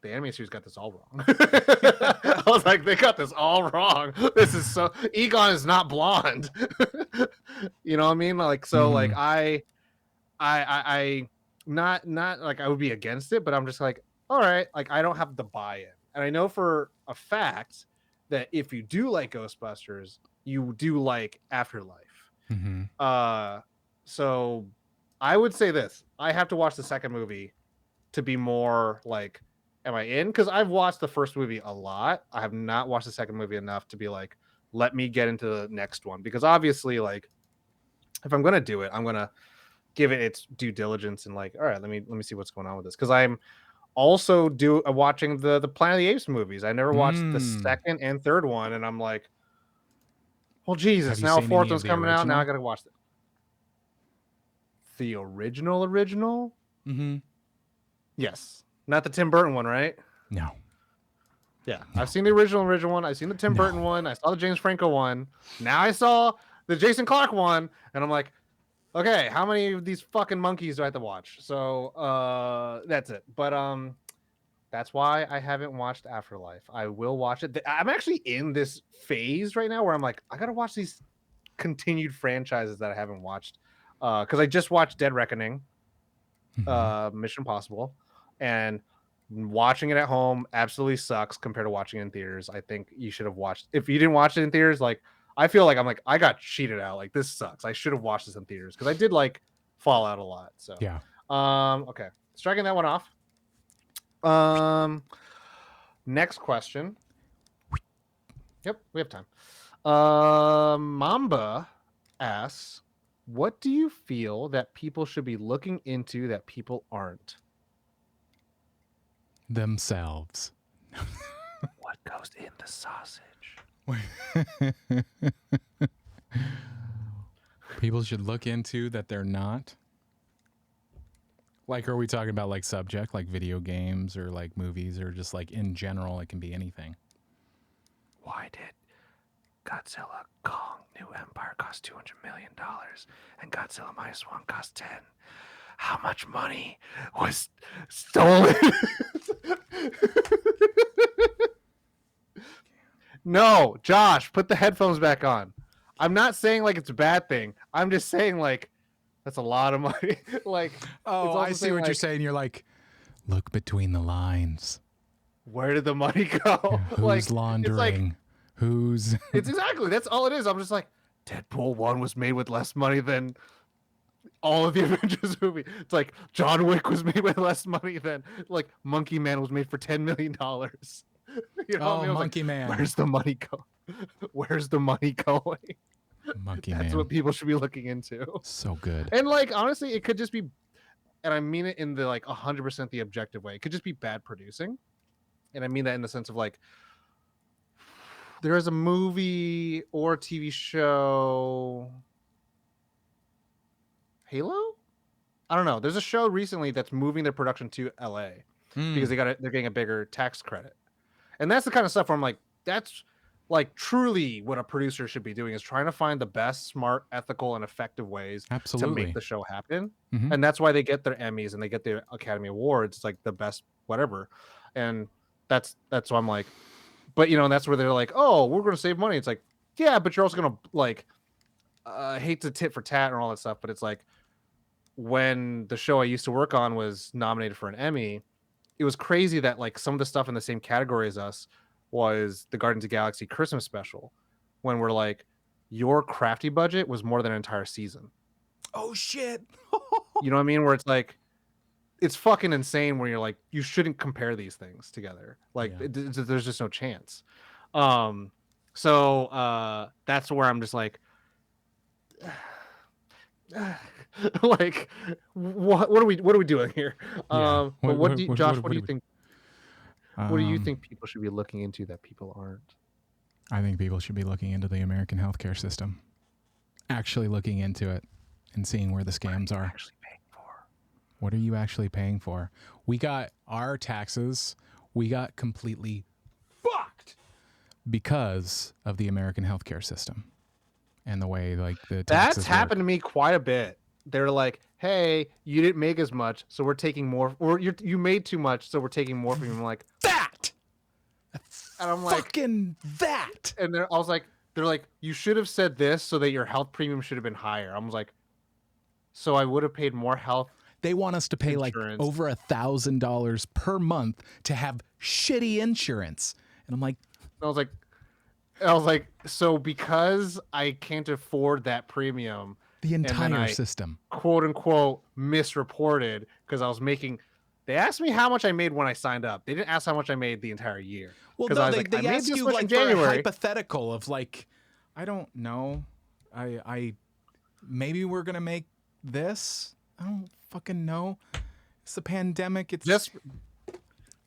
the animated series got this all wrong. I was like, they got this all wrong. This is so Egon is not blonde. You know what I mean? Like, so like I not like I would be against it, but I'm just like, all right, like I don't have the buy-in. And I know for a fact that if you do like Ghostbusters, you do like Afterlife. So I would say this. I have to watch the second movie to be more like, am I in? Because I've watched the first movie a lot. I have not watched the second movie enough to be like, let me get into the next one. Because obviously, like, if I'm gonna do it, I'm gonna give it its due diligence and like, all right, let me see what's going on with this. Because I'm also watching the Planet of the Apes movies. I never watched the second and third one, and I'm like, well, Jesus, now a fourth one's coming out. Now I gotta watch it. The original? Yes. Not the Tim Burton one, right? No. Yeah. I've seen the original one. I've seen the Tim Burton one. I saw the James Franco one. Now I saw the Jason Clarke one. And I'm like, Okay, how many of these fucking monkeys do I have to watch? So that's it. But that's why I haven't watched Afterlife. I will watch it. I'm actually in this phase right now where I'm like, I gotta watch these continued franchises that I haven't watched. Because I just watched Dead Reckoning, Mission Impossible, and watching it at home absolutely sucks compared to watching it in theaters. I think you should have watched. If you didn't watch it in theaters, like I feel like I'm like I got cheated out. Like this sucks. I should have watched this in theaters because I did like Fallout a lot. So Yeah. okay, striking that one off. Um, next question. Yep, we have time. Mamba asks, what do you feel that people should be looking into that people aren't? Themselves. What goes in the sausage? People should look into that they're not. Like, are we talking about like subject, like video games or like movies, or just like in general? It can be anything. Why did Godzilla Kong New Empire cost $200 million and Godzilla Minus One cost 10? How much money was stolen? No, Josh, put the headphones back on. I'm not saying like it's a bad thing. I'm just saying like that's a lot of money. Like, oh, I see what you're saying. You're like, look between the lines. Where did the money go? Who's like, laundering? It's Who's? It's exactly that's all it is. I'm just like, Deadpool 1 was made with less money than all of the Avengers movie. It's like John Wick was made with less money than like Monkey Man was made for $10 million. You know oh, what I mean? Monkey like, Man. Where's the money go? Where's the money going? Monkey That's Man. what people should be looking into. So good. And like honestly, it could just be, and I mean it in the like 100% the objective way. It could just be bad producing, and I mean that in the sense of like there is a movie or TV show, Halo. I don't know. There's a show recently that's moving their production to LA because they're getting a bigger tax credit. And that's the kind of stuff where I'm like, that's like truly what a producer should be doing is trying to find the best, smart, ethical, and effective ways to make the show happen. Mm-hmm. And that's why they get their Emmys and they get their Academy Awards. It's like the best, whatever. And that's why I'm like, but you know, and that's where they're like, oh, we're going to save money. It's like, yeah, but you're also going to like, hate to tit for tat and all that stuff. But it's like when the show I used to work on was nominated for an Emmy, it was crazy that like some of the stuff in the same category as us was the Guardians of the Galaxy Christmas special, when we're like, your crafty budget was more than an entire season. Oh shit. You know what I mean? Where it's like, it's fucking insane where you're like, you shouldn't compare these things together. Like there's just no chance. So that's where I'm just like, like what are we doing here? But what do you, Josh, what do you think? What do you think people should be looking into that people aren't? I think people should be looking into the American healthcare system. Actually looking into it and seeing where the scams are. Actually paying for? What are you actually paying for? We got our taxes. We got completely fucked because of the American healthcare system and the way like the taxes That's happened work. to me quite a bit. They're like, hey, you didn't make as much, so we're taking more, or you made too much, so we're taking more from you. I'm like, that, and I'm like, fucking that. And I was like, they're like, you should have said this so that your health premium should have been higher. I was like, so I would have paid more health. They want us to pay insurance, like over $1,000 per month to have shitty insurance, and I'm like, I was like, so because I can't afford that premium, the entire system, quote unquote, misreported because I was making. They asked me how much I made when I signed up. They didn't ask how much I made the entire year. Well, no, they ask you like for a hypothetical of like, I don't know, I maybe we're gonna make this. I don't fucking know. It's the pandemic. It's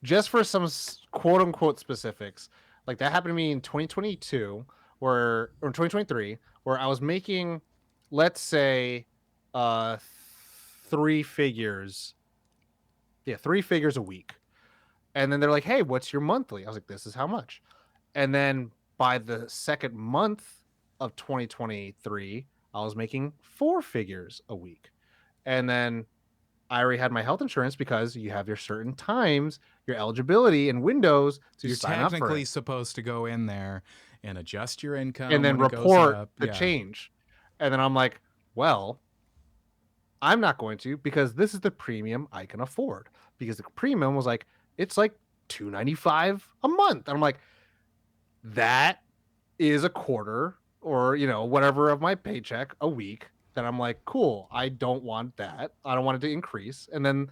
just for some quote unquote specifics. Like that happened to me in 2022 or 2023 where I was making, let's say, 3 figures. Yeah, 3 figures a week. And then they're like, hey, what's your monthly? I was like, this is how much. And then by the second month of 2023, I was making 4 figures a week. And then I already had my health insurance because you have your certain times, your eligibility and windows to You're sign up for technically it supposed to go in there and adjust your and income then when it goes report up. the Yeah. change. And then I'm like, well, I'm not going to because this is the premium I can afford. Because the premium was like, it's like $295 a month. And I'm like, that is a quarter or, whatever of my paycheck a week. Then I'm like, cool. I don't want that. I don't want it to increase. And then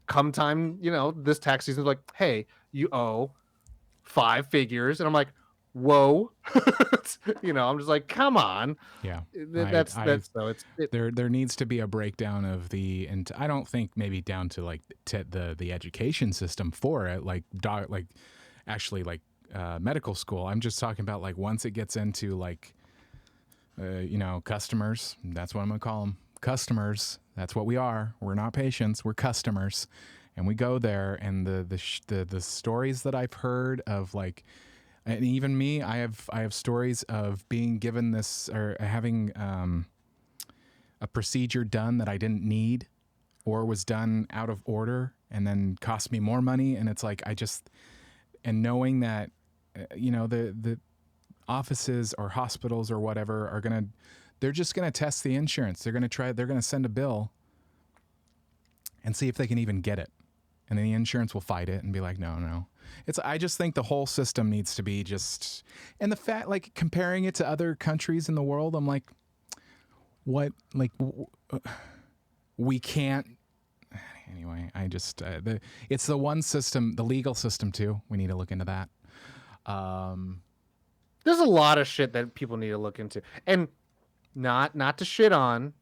come time, this tax season is like, hey, you owe 5 figures. And I'm like, whoa. I'm just like, come on. Yeah. That's so There needs to be a breakdown of and I don't think maybe down to like the education system for it, like actually like medical school. I'm just talking about like once it gets into like customers. That's what I'm gonna call them. Customers. That's what we are. We're not patients. We're customers, and we go there. And the stories that I've heard of like, and even me, I have stories of being given this or having a procedure done that I didn't need or was done out of order and then cost me more money. And it's like and knowing that the offices or hospitals or whatever they're just gonna test the insurance. They're gonna send a bill and see if they can even get it. And then the insurance will fight it and be like, no. I just think the whole system needs to be just, and the fact, like comparing it to other countries in the world, I'm like, what, like, we can't, anyway, it's the one system, the legal system too. We need to look into that. There's a lot of shit that people need to look into. And not to shit on.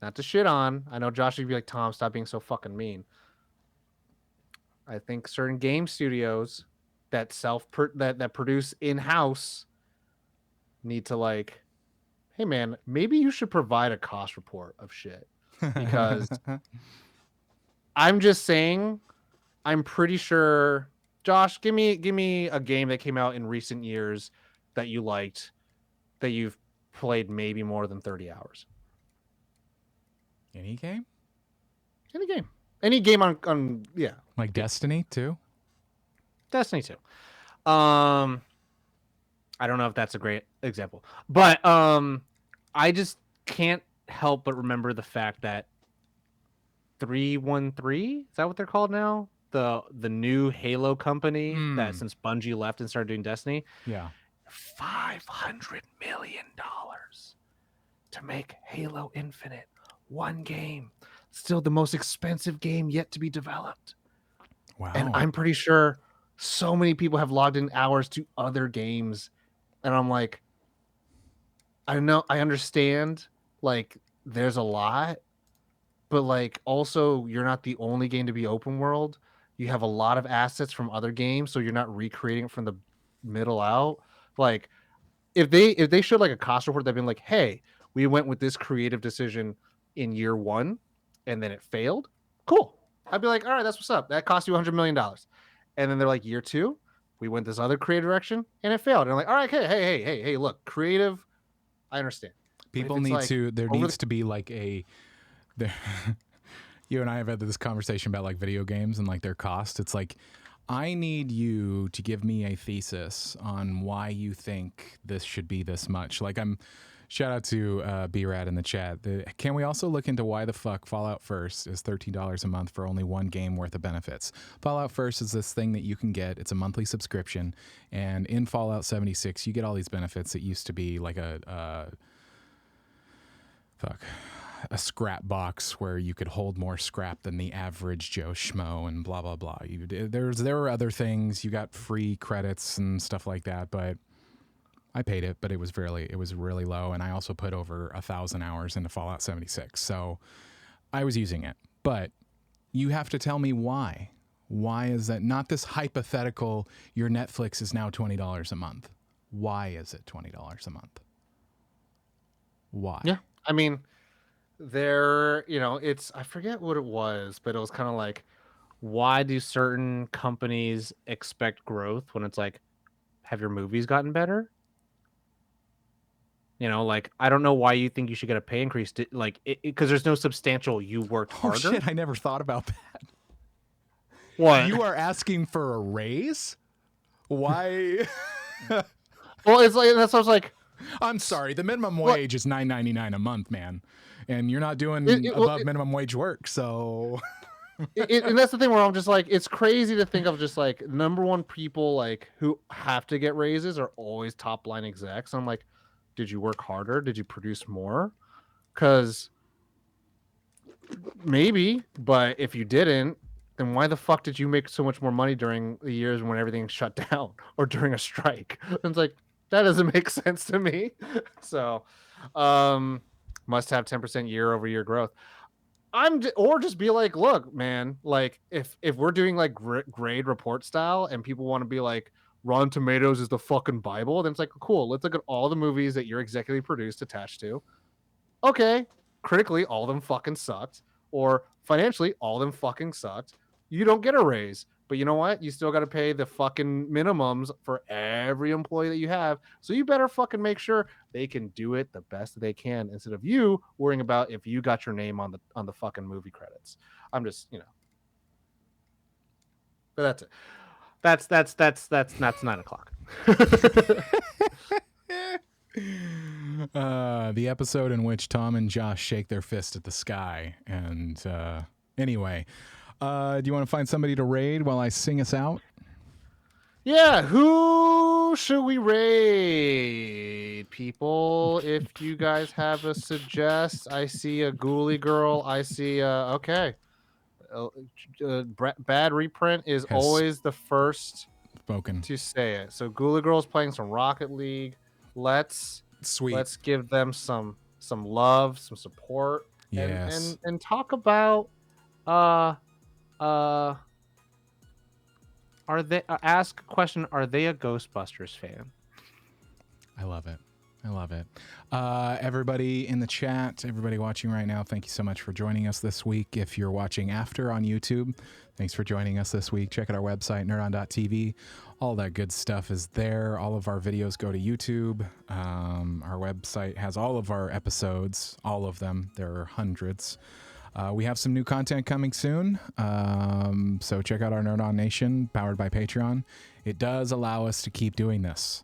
I know Josh would be like, Tom, stop being so fucking mean. I think certain game studios that that produce in-house need to like, hey man, maybe you should provide a cost report of shit. Because I'm just saying, I'm pretty sure, Josh, give me a game that came out in recent years that you liked, that you've played maybe more than 30 hours. Any game? Any game on yeah. Like Destiny too? Destiny 2. I don't know if that's a great example, but I just can't help but remember the fact that 313, is that what they're called now? The new Halo company that since Bungie left and started doing Destiny. Yeah. $500 million to make Halo Infinite. One game. Still the most expensive game yet to be developed. Wow. And I'm pretty sure so many people have logged in hours to other games. And I'm like, I know, I understand, like, there's a lot, but like, also, you're not the only game to be open world. You have a lot of assets from other games, so you're not recreating it from the middle out. Like, if they showed like a cost report that been like, hey, we went with this creative decision in year 1 and then it failed, cool. I'd be like, all right, that's what's up. That cost you $100 million. And then they're like, year 2, we went this other creative direction and it failed. And I'm like, all right, okay, hey, look, creative, I understand. People need like to, there needs to be like you and I have had this conversation about like video games and like their cost. It's like, I need you to give me a thesis on why you think this should be this much. Like shout out to B-Rad in the chat. Can we also look into why the fuck Fallout First is $13 a month for only one game worth of benefits? Fallout First is this thing that you can get. It's a monthly subscription. And in Fallout 76, you get all these benefits. It used to be like a scrap box where you could hold more scrap than the average Joe Schmo and blah, blah, blah. There were other things. You got free credits and stuff like that, but I paid it, but it was really low. And I also put over 1,000 hours into Fallout 76. So I was using it, but you have to tell me why. Why is that not this hypothetical, your Netflix is now $20 a month? Why is it $20 a month? Why? Yeah. I mean, it's, I forget what it was, but it was kind of like, why do certain companies expect growth when it's like, have your movies gotten better? You know, like, I don't know why you think you should get a pay increase, like, because there's no substantial you worked Oh harder. shit, I never thought about that. What? You are asking for a raise? Why? Well, it's like, that's what I was like. I'm sorry, the minimum What? wage is $9.99 a month, man. And you're not doing Well, above minimum wage work, so and that's the thing where I'm just like, it's crazy to think of just like number one people like who have to get raises are always top line execs. I'm like, did you work harder? Did you produce more? Because maybe, but if you didn't, then why the fuck did you make so much more money during the years when everything shut down or during a strike? And it's like, that doesn't make sense to me. So, must have 10% year over year growth. Or just be like, look, man, like if we're doing like grade report style and people want to be like, Rotten Tomatoes is the fucking Bible, then it's like, cool, let's look at all the movies that you're executively produced attached to. Okay, critically, all of them fucking sucked, or financially, all of them fucking sucked. You don't get a raise, but you know what? You still got to pay the fucking minimums for every employee that you have. So you better fucking make sure they can do it the best that they can, instead of you worrying about if you got your name on the fucking movie credits. I'm just, but that's it. That's 9 o'clock. the episode in which Tom and Josh shake their fist at the sky. And anyway, do you want to find somebody to raid while I sing us out? Yeah, who should we raid, people? If you guys have a suggest, I see a Ghoulie girl. I see okay. Bad reprint is Has always the first spoken. to say it. So Ghoulie girl's playing some Rocket League. Let's give them some love, some support, Yes. and talk about are they ask a question, are they a Ghostbusters fan? I love it. I love it. Everybody in the chat, everybody watching right now, thank you so much for joining us this week. If you're watching after on YouTube, thanks for joining us this week. Check out our website, nerdon.tv. All that good stuff is there. All of our videos go to YouTube. Our website has all of our episodes, all of them. There are hundreds. We have some new content coming soon. So check out our Nerd On Nation, powered by Patreon. It does allow us to keep doing this.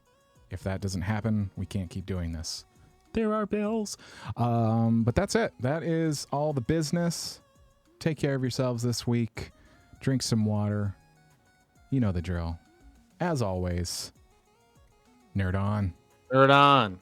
If that doesn't happen, we can't keep doing this. There are bills. But that's it. That is all the business. Take care of yourselves this week. Drink some water. You know the drill. As always, Nerd On. Nerd On.